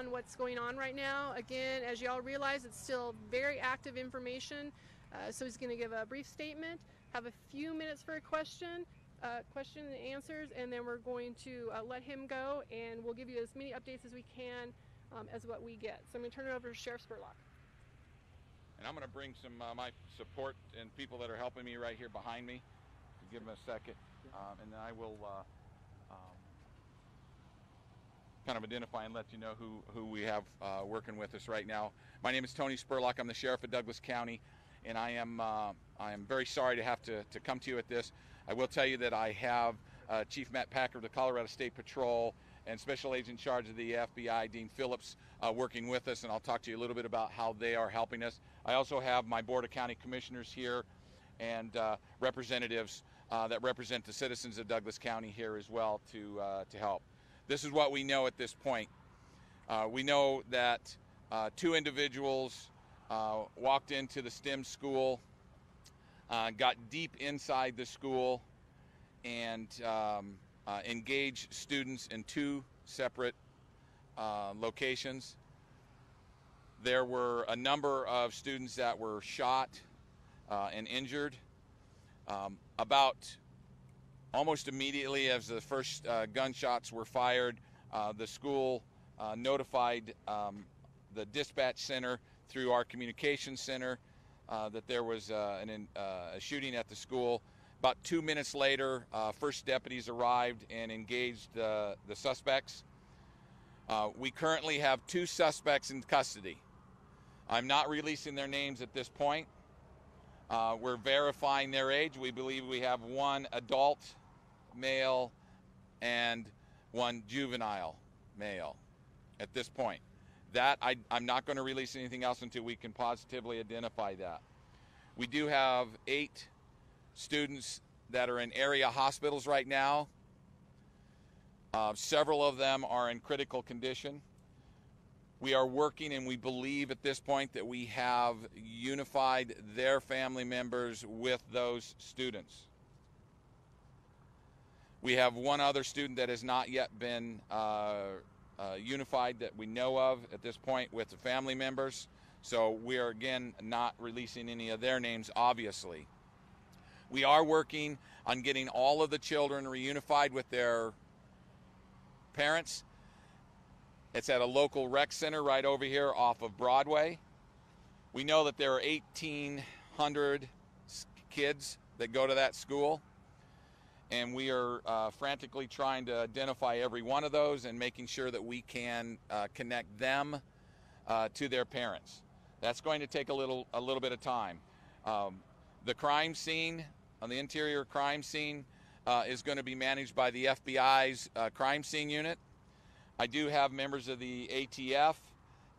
on what's going on right now. Again, as you all realize, it's still very active information. So he's going to give a brief statement, have a few minutes for a question and answers, and then we're going to let him go, and we'll give you as many updates as we can as what we get. So I'm going to turn it over to Sheriff Spurlock. And I'm going to bring some my support and people that are helping me right here behind me. Give them a second, and then I will kind of identify and let you know who we have working with us right now. My name is Tony Spurlock. I'm the Sheriff of Douglas County, and I am very sorry to have to come to you at this. I will tell you that I have Chief Matt Packer of the Colorado State Patrol and Special Agent in charge of the FBI, Dean Phillips, working with us, and I'll talk to you a little bit about how they are helping us. I also have my Board of County Commissioners here and representatives that represent the citizens of Douglas County here as well to help. This is what we know at this point. We know that two individuals walked into the STEM school, got deep inside the school, and engaged students in two separate locations. There were a number of students that were shot and injured. About almost immediately as the first gunshots were fired, the school notified the dispatch center through our communications center that there was a shooting at the school. About 2 minutes later, first deputies arrived and engaged the suspects. We currently have two suspects in custody. I'm not releasing their names at this point. We're verifying their age. We believe we have one adult male and one juvenile male at this point. That I'm not going to release anything else until we can positively identify that. We do have 8 students that are in area hospitals right now. Several of them are in critical condition. We are working, and we believe at this point that we have unified their family members with those students. We have one other student that has not yet been unified that we know of at this point with the family members. So we are, again, not releasing any of their names, obviously. We are working on getting all of the children reunified with their parents. It's at a local rec center right over here off of Broadway. We know that there are 1,800 kids that go to that school, and we are frantically trying to identify every one of those and making sure that we can connect them to their parents. That's going to take a little bit of time. The crime scene, the interior crime scene, is going to be managed by the FBI's crime scene unit. I do have members of the ATF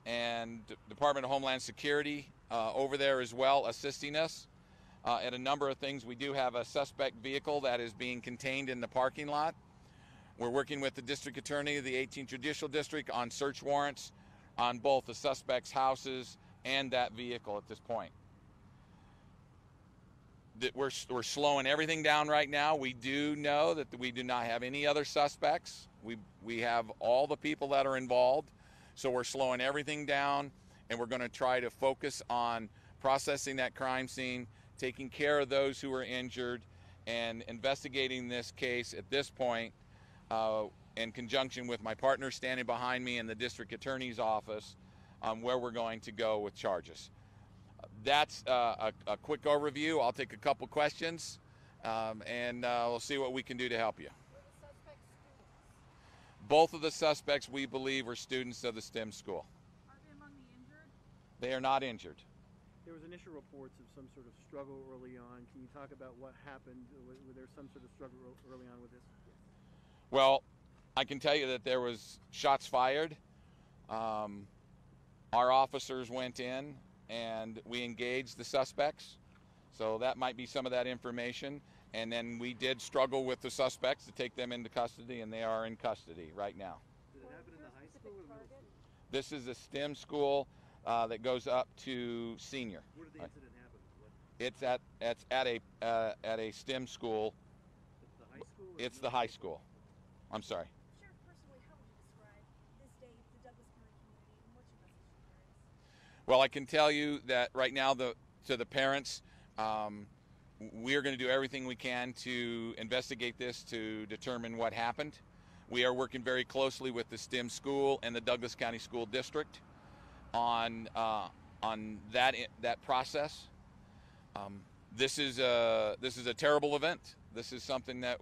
and Department of Homeland Security over there as well assisting us at a number of things. We do have a suspect vehicle that is being contained in the parking lot. We're working with the District Attorney of the 18th Judicial District on search warrants on both the suspects' houses and that vehicle at this point. We're slowing everything down right now. We do know that we do not have any other suspects. We have all the people that are involved, so we're slowing everything down, and we're going to try to focus on processing that crime scene, taking care of those who are injured, and investigating this case at this point in conjunction with my partner standing behind me in the District Attorney's office on where we're going to go with charges. That's a quick overview. I'll take a couple questions, and we'll see what we can do to help you. Both of the suspects, we believe, are students of the STEM school. Are they among the injured? They are not injured. There was initial reports of some sort of struggle early on. Can you talk about what happened? Was there some sort of struggle early on with this? Well, I can tell you that there was shots fired. Our officers went in and we engaged the suspects. So that might be some of that information. And then we did struggle with the suspects to take them into custody, and they are in custody right now. Did it happen in the high school or middle school? This is a STEM school that goes up to senior. Where did the incident happen? It's at a STEM school. The high school? It's the high school. I'm sorry. Sheriff, personally, how would you describe this day for the Douglas County Well, I can tell you that right now, to the parents, we're going to do everything we can to investigate this to determine what happened. We are working very closely with the STEM school and the Douglas County School District on that process. This is a terrible event. This is something that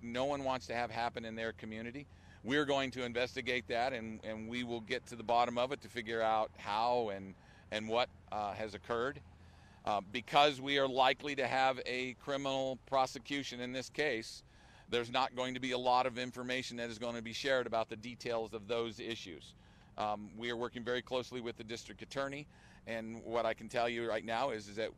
no one wants to have happen in their community. We're going to investigate that, and we will get to the bottom of it to figure out how and what has occurred. Because we are likely to have a criminal prosecution in this case, there's not going to be a lot of information that is going to be shared about the details of those issues. We are working very closely with the district attorney, and what I can tell you right now is that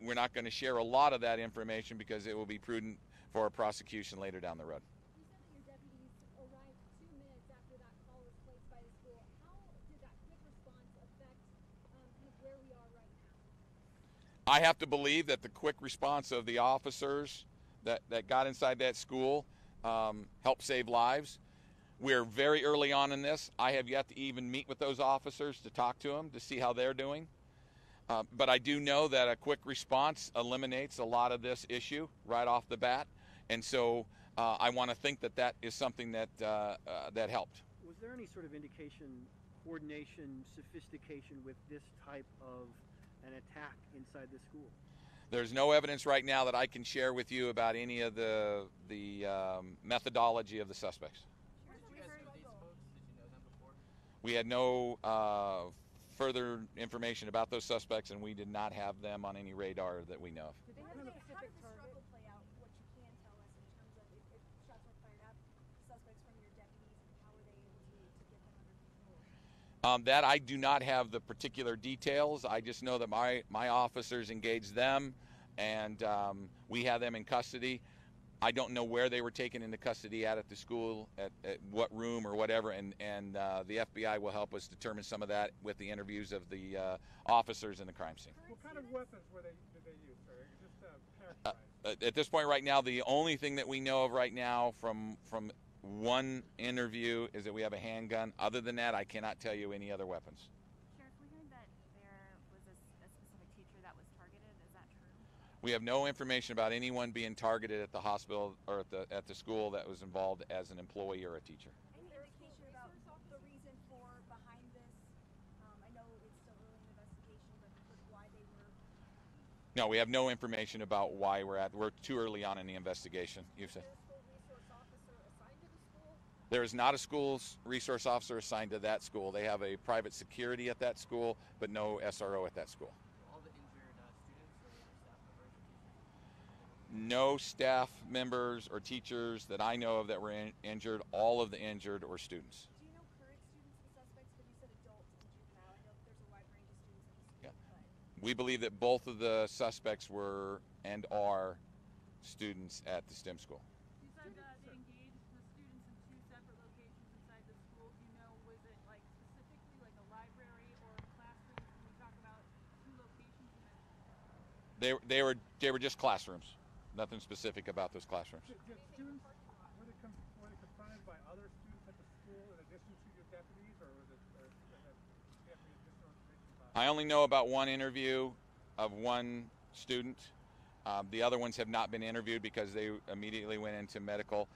we're not going to share a lot of that information because it will be prudent for a prosecution later down the road. You said that your deputies arrived 2 minutes after that call was placed by the school. How did that quick response affect kind of where we are right now? I have to believe that the quick response of the officers that got inside that school helped save lives. We're very early on in this. I have yet to even meet with those officers to talk to them to see how they're doing. But I do know that a quick response eliminates a lot of this issue right off the bat. And so I want to think that that is something that helped. Was there any sort of indication, coordination, sophistication with this type of an attack inside the school? There's no evidence right now that I can share with you about any of the methodology of the suspects. Did you guys know these folks? Did you know them before? We had no further information about those suspects, and we did not have them on any radar that we know of. Did they have a specific target? Play out what you can tell us in terms of if shots were fired at suspects from your deputies, and how were they able to get them under control? That I do not have the particular details. I just know that my officers engaged them, and we have them in custody. I don't know where they were taken into custody at the school, at what room or whatever, and the FBI will help us determine some of that with the interviews of the officers in the crime scene. What kind of weapons did they use, sir? Just paraphrase. At this point right now, the only thing that we know of right now from one interview is that we have a handgun. Other than that, I cannot tell you any other weapons. Sheriff, we heard that there was a specific teacher that was targeted. Is that true? We have no information about anyone being targeted at the hospital or at the school that was involved as an employee or a teacher. Any indication about the reason for behind this? I know it's still early in the investigation, but why they were. No, we have no information about why we're too early on in the investigation. You said. There is not a school resource officer assigned to that school. They have a private security at that school, but no SRO at that school. All the injured students or staff members or teachers? No staff members or teachers that I know of that were injured. All of the injured or students. Do you know current students and suspects? But you said adults and juvenile. I know there's a wide range of students in the school. Yeah. We believe that both of the suspects were and are students at the STEM school. You said they engaged the students in 2 separate locations inside the school. Do you know, was it like specifically like a library or classrooms? Can we talk about 2 locations? They were just classrooms. Nothing specific about those classrooms. Did students, were they confronted by other students at the school in addition to your deputies, or was it, or do you have any additional information about it? I only know about one interview of one student. The other ones have not been interviewed because they immediately went into medical,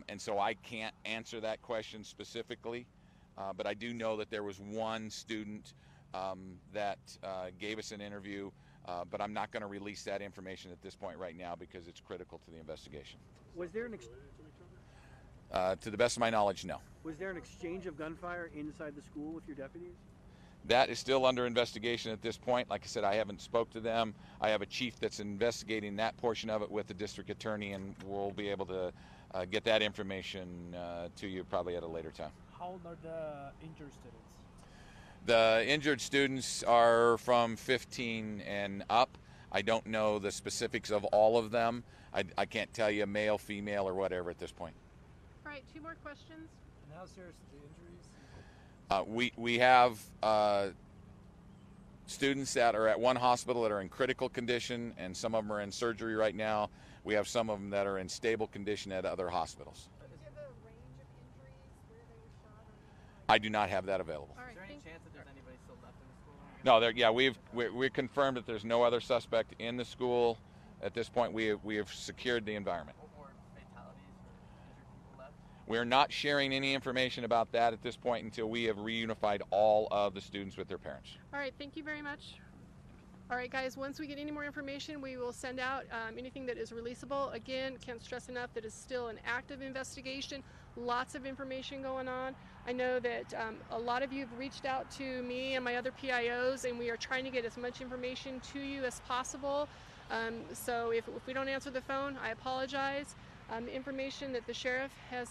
and so I can't answer that question specifically. But I do know that there was one student that gave us an interview, but I'm not going to release that information at this point right now because it's critical to the investigation. Was there an To the best of my knowledge, no. was there an exchange of gunfire inside the school with your deputies? That is still under investigation at this point. Like I said, I haven't spoke to them. I have a chief that's investigating that portion of it with the district attorney, and we'll be able to get that information to you probably at a later time. How old are the injured students? The injured students are from 15 and up. I don't know the specifics of all of them. I can't tell you male, female, or whatever at this point. All right, 2 more questions. And how serious are the injuries? We have students that are at one hospital that are in critical condition, and some of them are in surgery right now. We have some of them that are in stable condition at other hospitals. Do you have a range of injuries where they were shot or anything like I do not have that available. All right, Is there any chance that there's anybody still left in the school? No, we confirmed that there's no other suspect in the school. At this point, we have secured the environment. Or fatalities or injured people left? We're not sharing any information about that at this point until we have reunified all of the students with their parents. All right, thank you very much. All right, guys, once we get any more information, we will send out anything that is releasable. Again, can't stress enough that it's still an active investigation, lots of information going on. I know that a lot of you have reached out to me and my other PIOs, and we are trying to get as much information to you as possible. So if we don't answer the phone, I apologize. The information that the sheriff has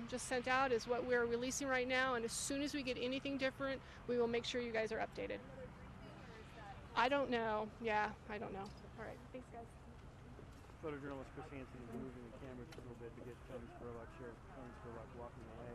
just sent out is what we're releasing right now, and as soon as we get anything different, we will make sure you guys are updated. I don't know. Yeah, I don't know. All right, thanks, guys. Photojournalist Chris Hansen is moving the camera just a little bit to get Tony Spurlock, Sheriff Tony Spurlock, walking away.